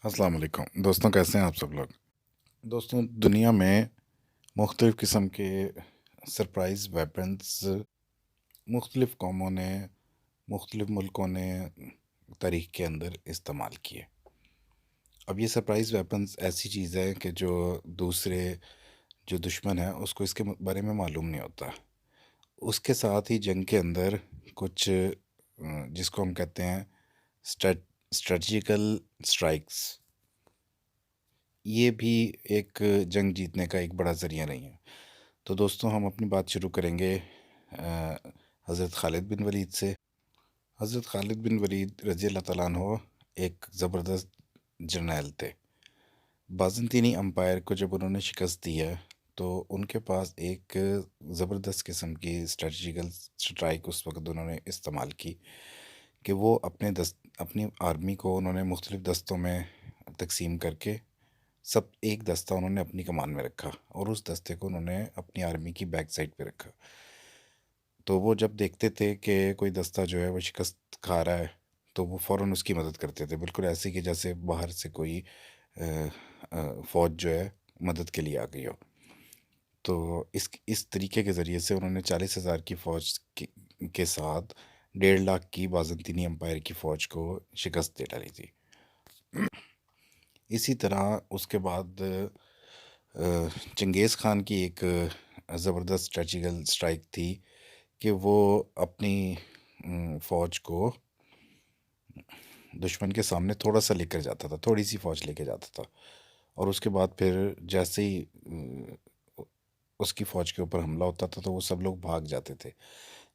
अस्सलाम वालेकुम दोस्तों, कैसे हैं आप सब लोग। दोस्तों, दुनिया में मुख्तलिफ़ किस्म के सरप्राइज़ वेपन्स मुख्तलिफ़ कौमों ने, मुख्तलिफ़ मुल्कों ने तारीख़ के अंदर इस्तेमाल किए। अब ये सरप्राइज़ वेपन्स ऐसी चीज़ है कि जो दूसरे जो दुश्मन है उसको इसके बारे में मालूम नहीं होता। उसके साथ ही जंग के अंदर कुछ जिसको हम कहते हैं स्ट्रेटजिकल स्ट्राइक्स, ये भी एक जंग जीतने का एक बड़ा ज़रिया नहीं है। तो दोस्तों, हम अपनी बात शुरू करेंगे हज़रत खालिद बिन वलीद से। हज़रत खालिद बिन वलीद रज़ी अल्लाह तआला अन्हो एक ज़बरदस्त जर्नैल थे। बाज़ंतीनी अम्पायर को जब उन्होंने शिकस्त दी है, तो उनके पास एक ज़बरदस्त किस्म की स्ट्रेटजिकल स्ट्राइक उस वक़्त उन्होंने इस्तेमाल की कि वो अपनी आर्मी को उन्होंने मुख्तलिफ़ दस्तों में तक़सीम करके सब एक दस्ता उन्होंने अपनी कमान में रखा और उस दस्ते को उन्होंने अपनी आर्मी की बैक साइड पे रखा। तो वो जब देखते थे कि कोई दस्ता जो है वो शिकस्त खा रहा है, तो वो फ़ौरन उसकी मदद करते थे, बिल्कुल ऐसे कि जैसे बाहर से कोई फ़ौज जो है मदद के लिए आ गई हो। तो इस तरीके के ज़रिए से उन्होंने 40,000 की फ़ौज के साथ 1.5 लाख की बाज़ंतीनी एम्पायर की फ़ौज को शिकस्त दे डाली थी। इसी तरह उसके बाद चंगेज़ ख़ान की एक ज़बरदस्त स्ट्रेटजिकल स्ट्राइक थी कि वो अपनी फ़ौज को दुश्मन के सामने थोड़ा-सा लेकर जाता था, थोड़ी-सी फ़ौज लेके जाता था और उसके बाद फिर जैसे ही उसकी फ़ौज के ऊपर हमला होता था, तो वो सब लोग भाग जाते थे।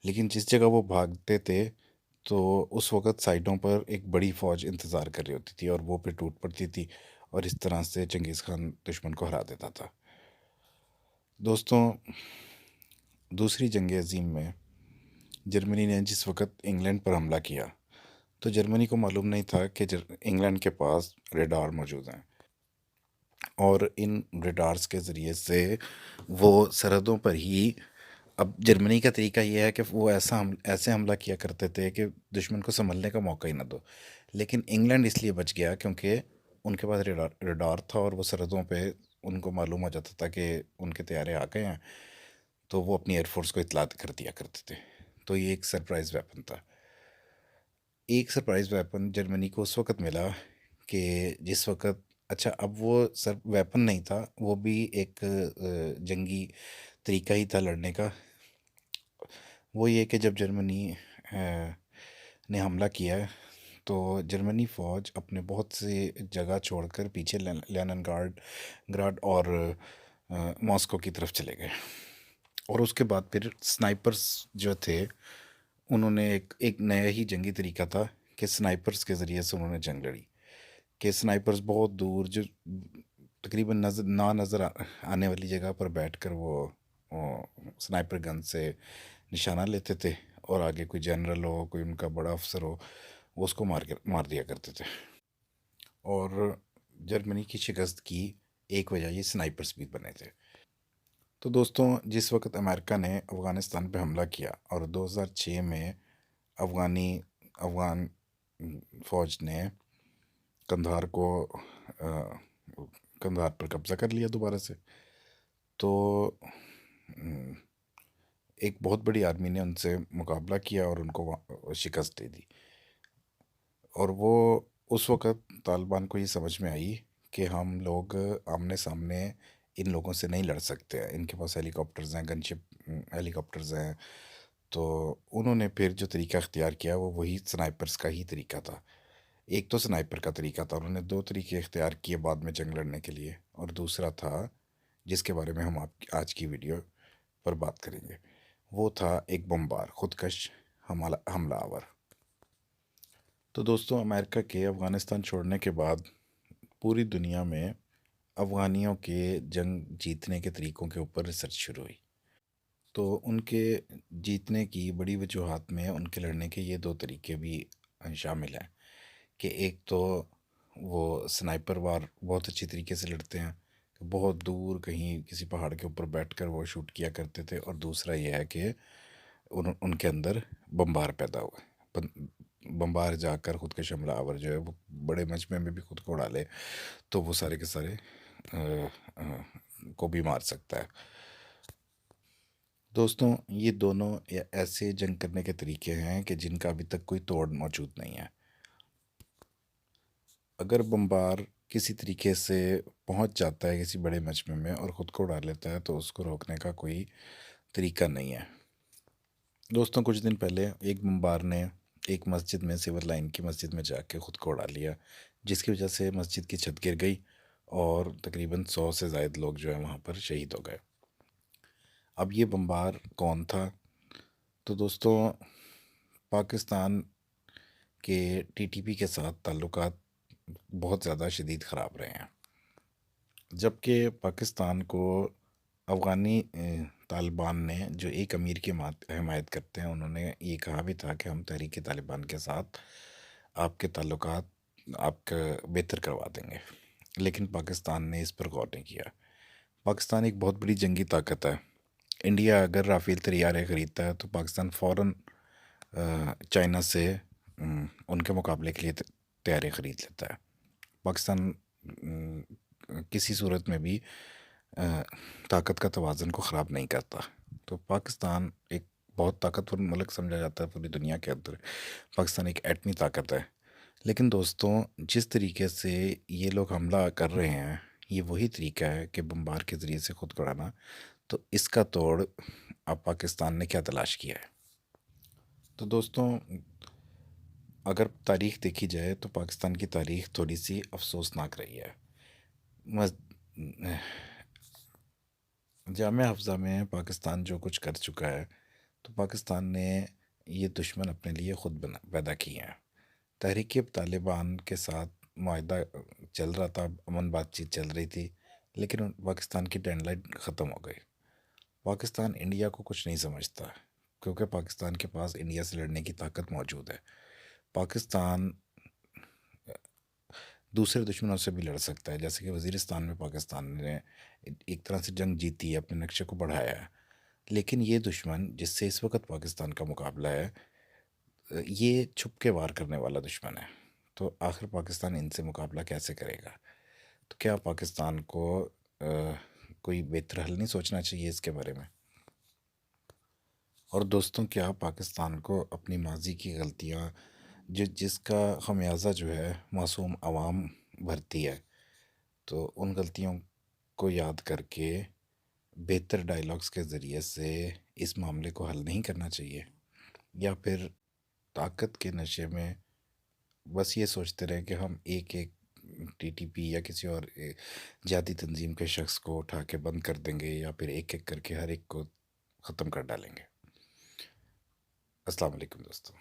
लेकिन जिस जगह वो भागते थे, तो उस वक़्त साइडों पर एक बड़ी फ़ौज इंतज़ार कर रही होती थी और वो फिर टूट पड़ती थी और इस तरह से चंगेज़ ख़ान दुश्मन को हरा देता था। दोस्तों, दूसरी जंग अज़ीम में जर्मनी ने जिस वक़्त इंग्लैंड पर हमला किया, तो जर्मनी को मालूम नहीं था कि इंग्लैंड के पास रडार मौजूद हैं और इन रडार्स के ज़रिए से वो सरहदों पर ही, अब जर्मनी का तरीका ये है कि वो ऐसे हमला किया करते थे कि दुश्मन को संभलने का मौका ही ना दो। लेकिन इंग्लैंड इसलिए बच गया क्योंकि उनके पास रडार था और वो सरहदों पे उनको मालूम हो जाता था कि उनके तैयारे आ गए हैं, तो वो अपनी एयरफोर्स को इत्तला कर दिया करते थे। तो ये एक सरप्राइज़ वेपन था। एक सरप्राइज़ वेपन जर्मनी को उस वक़्त मिला कि जिस वक़्त, अच्छा, अब वो सर वेपन नहीं था, वो भी एक जंगी तरीका ही था लड़ने का। वो ये कि जब जर्मनी ने हमला किया है, तो जर्मनी फ़ौज अपने बहुत से जगह छोड़कर पीछे लेनिनग्राड ग्राड और मॉस्को की तरफ चले गए और उसके बाद फिर स्नाइपर्स जो थे, उन्होंने एक एक नया ही जंगी तरीका था कि स्नाइपर्स के ज़रिए से उन्होंने जंग लड़ी। कि स्नाइपर्स बहुत दूर, जो तकरीबन नज़र आने वाली जगह पर बैठकर वो स्नाइपर गन से निशाना लेते थे और आगे कोई जनरल हो, कोई उनका बड़ा अफसर हो, वो उसको मार दिया करते थे। और जर्मनी की शिकस्त की एक वजह ये स्नाइपर्स भी बने थे। तो दोस्तों, जिस वक्त अमेरिका ने अफ़गानिस्तान पे हमला किया और 2006 में अफ़गान फ़ौज ने कंधार को कंधार पर कब्ज़ा कर लिया दोबारा से, तो एक बहुत बड़ी आर्मी ने उनसे मुकाबला किया और उनको शिकस्त दे दी। और वो उस वक़्त तालिबान को ये समझ में आई कि हम लोग आमने सामने इन लोगों से नहीं लड़ सकते हैं, इनके पास हेलीकॉप्टर्स हैं, गनशिप हेलीकॉप्टर्स हैं। तो उन्होंने फिर जो तरीका इख्तियार किया वो वही स्नाइपर्स का ही तरीका था। एक तो स्नाइपर का तरीका था, उन्होंने दो तरीके इख्तियार किए बाद में जंग लड़ने के लिए, और दूसरा था जिसके बारे में हम आप आज की वीडियो पर बात करेंगे, वो था एक बमबार खुदकश हमलावर। तो दोस्तों, अमेरिका के अफ़गानिस्तान छोड़ने के बाद पूरी दुनिया में अफ़गानियों के जंग जीतने के तरीक़ों के ऊपर रिसर्च शुरू हुई। तो उनके जीतने की बड़ी वजूहात में उनके लड़ने के ये दो तरीके भी शामिल हैं कि एक तो वो स्नाइपर वार बहुत अच्छी तरीके से लड़ते हैं, बहुत दूर कहीं किसी पहाड़ के ऊपर बैठकर वो शूट किया करते थे, और दूसरा ये है कि उनके अंदर बमबार पैदा हुआ, बम्बार जाकर खुदकश हमलावर जो है वो बड़े मजमे में भी खुद को उड़ा ले, तो वो सारे के सारे को भी मार सकता है। दोस्तों, ये दोनों ऐसे जंग करने के तरीके हैं कि जिनका अभी तक कोई तोड़ मौजूद नहीं है। अगर बम्बार किसी तरीके से पहुंच जाता है किसी बड़े मजमे में और ख़ुद को उड़ा लेता है, तो उसको रोकने का कोई तरीका नहीं है। दोस्तों, कुछ दिन पहले एक बम्बार ने एक मस्जिद में, सिविल लाइन की मस्जिद में जाके ख़ुद को उड़ा लिया, जिसकी वजह से मस्जिद की छत गिर गई और तकरीबन 100 से ज़ायद लोग जो है वहाँ पर शहीद हो गए। अब ये बम्बार कौन था? तो दोस्तों, पाकिस्तान के टीटीपी के साथ ताल्लुकात बहुत ज़्यादा शदीद ख़राब रहे हैं। जबकि पाकिस्तान को अफ़गानी तालिबान ने, जो एक अमीर की हिमायत करते हैं, उन्होंने ये कहा भी था कि हम तहरीक तालिबान के साथ आपके ताल्लुकात आपका बेहतर करवा देंगे। लेकिन पाकिस्तान ने इस पर गौर नहीं किया। पाकिस्तान एक बहुत बड़ी जंगी ताकत है। इंडिया अगर राफेल तैयारे ख़रीदता है तो पाकिस्तान फ़ौरन चाइना से उनके मुकाबले के लिए तैयारी ख़रीद लेता है। पाकिस्तान किसी सूरत में भी ताकत का तवाज़ुन को ख़राब नहीं करता। तो पाकिस्तान एक बहुत ताकतवर मुल्क समझा जाता है पूरी दुनिया के अंदर। पाकिस्तान एक एटमी ताकत है। लेकिन दोस्तों, जिस तरीके से ये लोग हमला कर रहे हैं, ये वही तरीका है कि बम्बार के ज़रिए से ख़ुद को उड़ाना। तो इसका तोड़ अब पाकिस्तान ने क्या तलाश किया है? तो दोस्तों, अगर तारीख़ देखी जाए तो पाकिस्तान की तारीख़ थोड़ी सी अफसोसनाक रही है। मस जामिया हफ्ज़ा में पाकिस्तान जो कुछ कर चुका है, तो पाकिस्तान ने ये दुश्मन अपने लिए ख़ुद पैदा किए हैं। तहरीक तालिबान के साथ मुआहदा चल रहा था, अमन बातचीत चल रही थी, लेकिन पाकिस्तान की डेडलाइन ख़त्म हो गई। पाकिस्तान इंडिया को कुछ नहीं समझता, क्योंकि पाकिस्तान के पास इंडिया से लड़ने की ताकत मौजूद है। पाकिस्तान दूसरे दुश्मनों से भी लड़ सकता है, जैसे कि वज़ीरिस्तान में पाकिस्तान ने एक तरह से जंग जीती है, अपने नक्शे को बढ़ाया है। लेकिन ये दुश्मन जिससे इस वक्त पाकिस्तान का मुकाबला है, ये छुप के वार करने वाला दुश्मन है। तो आखिर पाकिस्तान इनसे मुकाबला कैसे करेगा? तो क्या पाकिस्तान को कोई बेहतर हल नहीं सोचना चाहिए इसके बारे में? और दोस्तों, क्या पाकिस्तान को अपनी माजी की गलतियाँ, जिसका खमियाजा जो है मासूम आवाम भरती है, तो उन गलतियों को याद करके बेहतर डायलॉग्स के ज़रिए से इस मामले को हल नहीं करना चाहिए? या फिर ताकत के नशे में बस ये सोचते रहे कि हम एक एक टीटीपी या किसी और जिहादी तंजीम के शख्स को उठा के बंद कर देंगे, या फिर एक एक करके हर एक को ख़त्म कर डालेंगे? अस्सलाम वालेकुम दोस्तों।